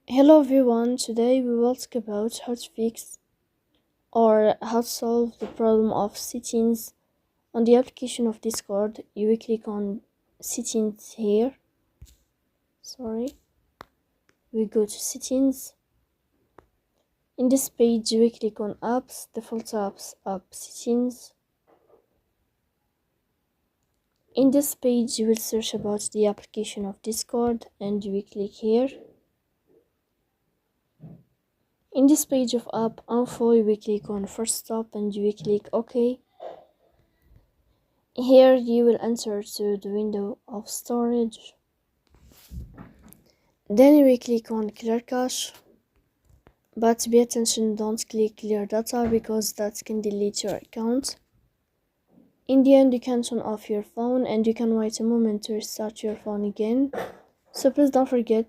Hello everyone, today we will talk about how to fix or how to solve the problem of settings on the application of Discord. You will click on settings here. We go to settings. In this page we click on apps, default apps, app settings. In this page you will search about the application of Discord and you will click here. In this page of app info, you will click on first stop and you will click OK. Here you will enter to the window of storage. Then you will click on clear cache. But pay attention, don't click clear data because that can delete your account. In the end, you can turn off your phone and you can wait a moment to restart your phone again. So please don't forget